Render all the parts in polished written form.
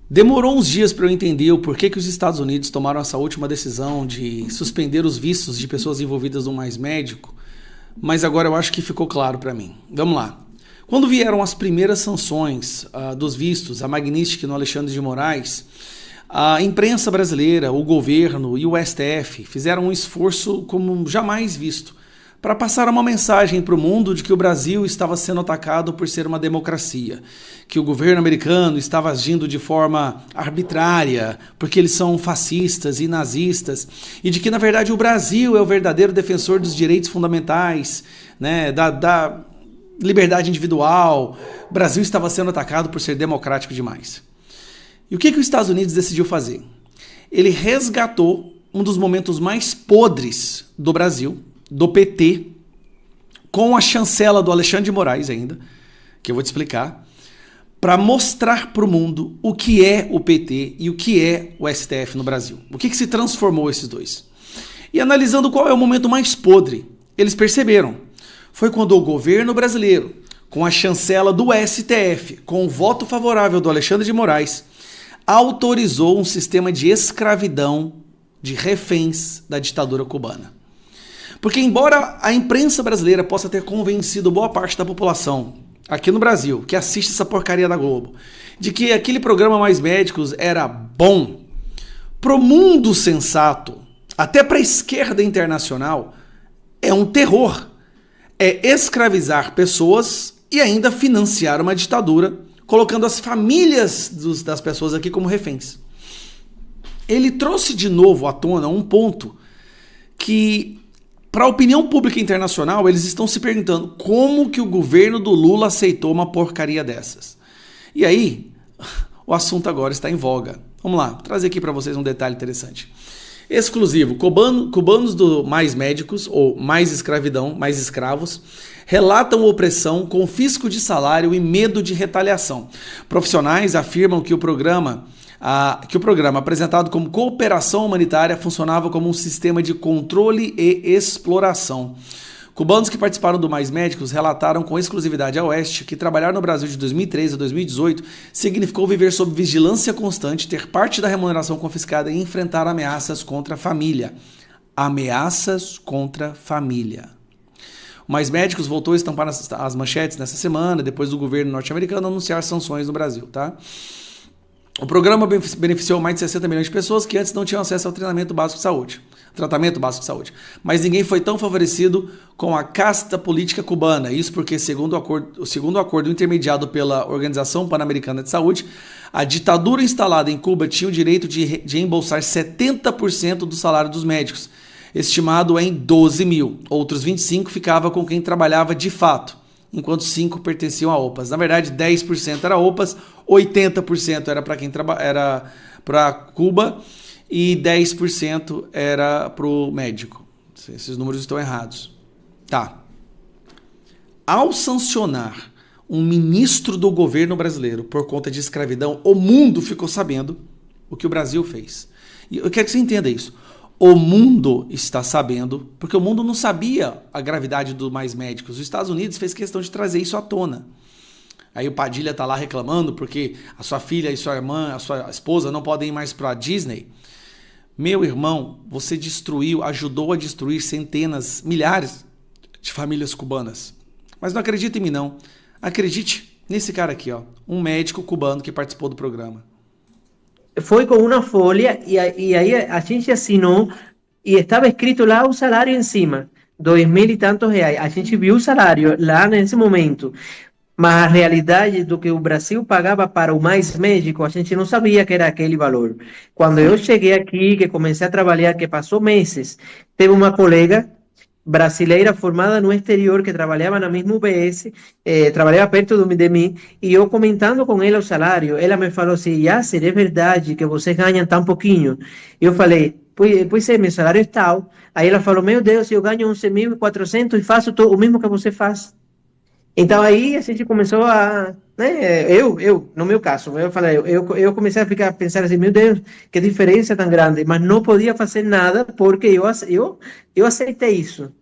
Demorou uns dias para eu entender o porquê que os Estados Unidos tomaram essa última decisão de suspender os vistos de pessoas envolvidas no Mais Médico, mas agora eu acho que ficou claro para mim. Vamos lá. Quando vieram as primeiras sanções dos vistos, a Magnitsky no Alexandre de Moraes, a imprensa brasileira, o governo e o STF fizeram um esforço como jamais visto para passar uma mensagem para o mundo de que o Brasil estava sendo atacado por ser uma democracia, que o governo americano estava agindo de forma arbitrária, porque eles são fascistas e nazistas, e de que, na verdade, o Brasil é o verdadeiro defensor dos direitos fundamentais, né, da liberdade individual. O Brasil estava sendo atacado por ser democrático demais. E o que os Estados Unidos decidiu fazer? Ele resgatou um dos momentos mais podres do Brasil, do PT, com a chancela do Alexandre de Moraes ainda, que eu vou te explicar, para mostrar para o mundo o que é o PT e o que é o STF no Brasil. O que se transformou esses dois. E analisando qual é o momento mais podre, eles perceberam. Foi quando o governo brasileiro, com a chancela do STF, com o voto favorável do Alexandre de Moraes, autorizou um sistema de escravidão de reféns da ditadura cubana. Porque embora a imprensa brasileira possa ter convencido boa parte da população aqui no Brasil, que assiste essa porcaria da Globo, de que aquele programa Mais Médicos era bom, pro mundo sensato, até para a esquerda internacional, é um terror. É escravizar pessoas e ainda financiar uma ditadura, colocando as famílias das pessoas aqui como reféns. Ele trouxe de novo à tona um ponto que, para a opinião pública internacional, eles estão se perguntando como que o governo do Lula aceitou uma porcaria dessas. E aí, o assunto agora está em voga. Vamos lá, vou trazer aqui para vocês um detalhe interessante. Exclusivo, cubanos do Mais Médicos, ou Mais Escravidão, Mais Escravos, relatam opressão, confisco de salário e medo de retaliação. Profissionais afirmam que o programa apresentado como cooperação humanitária funcionava como um sistema de controle e exploração. Cubanos que participaram do Mais Médicos relataram com exclusividade ao Oeste que trabalhar no Brasil de 2013 a 2018 significou viver sob vigilância constante, ter parte da remuneração confiscada e enfrentar ameaças contra a família. Ameaças contra a família. O Mais Médicos voltou a estampar as manchetes nessa semana, depois do governo norte-americano anunciar sanções no Brasil, tá? O programa beneficiou mais de 60 milhões de pessoas que antes não tinham acesso ao tratamento básico de saúde. Mas ninguém foi tão favorecido com a casta política cubana. Isso porque, segundo o acordo intermediado pela Organização Pan-Americana de Saúde, a ditadura instalada em Cuba tinha o direito de embolsar 70% do salário dos médicos, estimado em 12 mil. Outros 25 ficava com quem trabalhava de fato, enquanto 5% pertenciam a OPAs. Na verdade, 10% era OPAs, 80% era para quem era para Cuba e 10% era para o médico. Esses números estão errados. Tá. Ao sancionar um ministro do governo brasileiro por conta de escravidão, o mundo ficou sabendo o que o Brasil fez. E eu quero que você entenda isso. O mundo está sabendo, porque o mundo não sabia a gravidade do Mais Médicos. Os Estados Unidos fez questão de trazer isso à tona. Aí o Padilha está lá reclamando porque a sua filha e sua irmã, a sua esposa não podem ir mais para a Disney. Meu irmão, você ajudou a destruir centenas, milhares de famílias cubanas. Mas não acredite em mim, não. Acredite nesse cara aqui, ó, um médico cubano que participou do programa. Foi com uma folha e aí a gente assinou e estava escrito lá o salário em cima, 2.000 e tantos reais. A gente viu o salário lá nesse momento, mas a realidade do que o Brasil pagava para o Mais Médico, a gente não sabia que era aquele valor. Quando eu cheguei aqui, que comecei a trabalhar, que passou meses, teve uma colega brasileira formada no exterior que trabalhava na mesma UBS, trabalhava perto de mim, e eu comentando com ela o salário, ela me falou assim: Yasser, é verdade que vocês ganham tão pouquinho? Eu falei: pois é, meu salário é tal. Aí ela falou: meu Deus, eu ganho 11.400 e faço o mesmo que você faz. Então aí a gente começou a, né, no meu caso, eu comecei a pensar assim: meu Deus, que diferença tão grande, mas não podia fazer nada porque eu aceitei isso.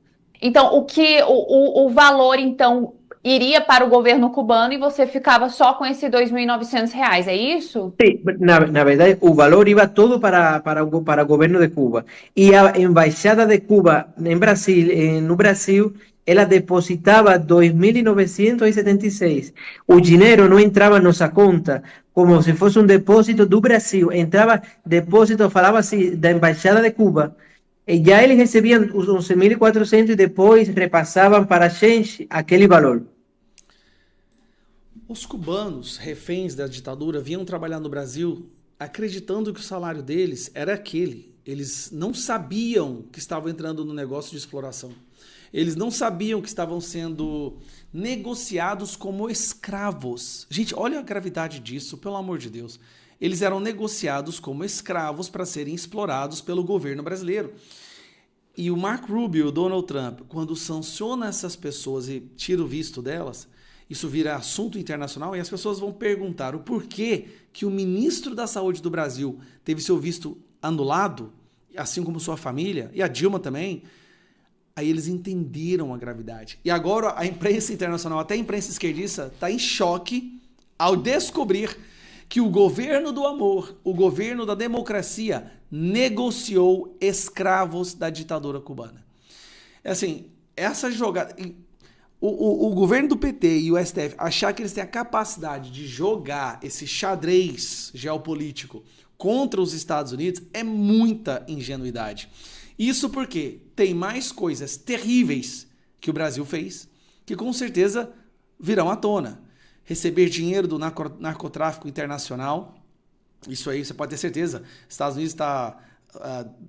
Então, o valor, então, iria para o governo cubano e você ficava só com esse R$ 2.900, é isso? Sí, na verdad, el valor iba todo para el gobierno de Cuba. Y la embajada de Cuba en Brasil, no Brasil, ela depositaba 2.976. O dinheiro não entrava na nossa conta como se fosse um depósito do Brasil. Entrava depósito, falava assim, da embaixada de Cuba. E já eles recebiam os 11.400 e depois repassavam para a gente aquele valor. Os cubanos, reféns da ditadura, vinham trabalhar no Brasil acreditando que o salário deles era aquele. Eles não sabiam que estavam entrando no negócio de exploração. Eles não sabiam que estavam sendo negociados como escravos. Gente, olha a gravidade disso, pelo amor de Deus. Eles eram negociados como escravos para serem explorados pelo governo brasileiro. E o Marco Rubio, o Donald Trump, quando sanciona essas pessoas e tira o visto delas, isso vira assunto internacional e as pessoas vão perguntar o porquê que o ministro da Saúde do Brasil teve seu visto anulado, assim como sua família, e a Dilma também. Aí eles entenderam a gravidade. E agora a imprensa internacional, até a imprensa esquerdista, está em choque ao descobrir que o governo do amor, o governo da democracia, negociou escravos da ditadura cubana. É assim, essa jogada... O governo do PT e o STF achar que eles têm a capacidade de jogar esse xadrez geopolítico contra os Estados Unidos é muita ingenuidade. Isso porque tem mais coisas terríveis que o Brasil fez que com certeza virão à tona. Receber dinheiro do narcotráfico internacional, isso aí você pode ter certeza. Estados Unidos está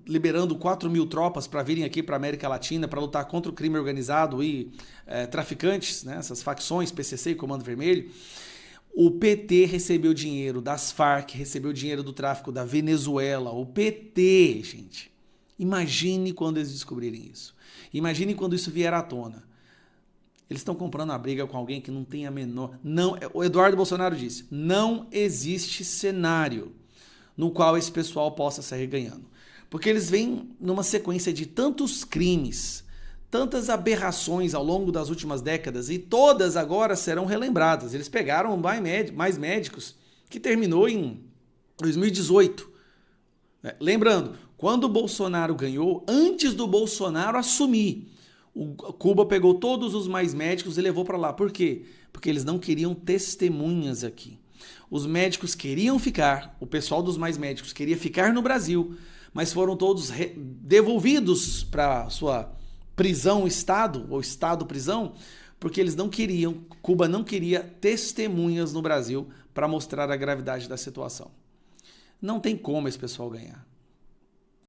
liberando 4.000 tropas para virem aqui para a América Latina para lutar contra o crime organizado e traficantes, né, essas facções, PCC e Comando Vermelho. O PT recebeu dinheiro das Farc, recebeu dinheiro do tráfico da Venezuela. O PT, gente. Imagine quando eles descobrirem isso. Imagine quando isso vier à tona. Eles estão comprando a briga com alguém que não tem a menor... Não, o Eduardo Bolsonaro disse, não existe cenário no qual esse pessoal possa sair ganhando. Porque eles vêm numa sequência de tantos crimes, tantas aberrações ao longo das últimas décadas, e todas agora serão relembradas. Eles pegaram mais médicos, que terminou em 2018. Lembrando, quando o Bolsonaro ganhou, antes do Bolsonaro assumir, Cuba pegou todos os mais médicos e levou para lá. Por quê? Porque eles não queriam testemunhas aqui. Os médicos queriam ficar, o pessoal dos mais médicos queria ficar no Brasil, mas foram todos devolvidos para sua prisão-estado, ou estado-prisão, porque eles não queriam, Cuba não queria testemunhas no Brasil para mostrar a gravidade da situação. Não tem como esse pessoal ganhar.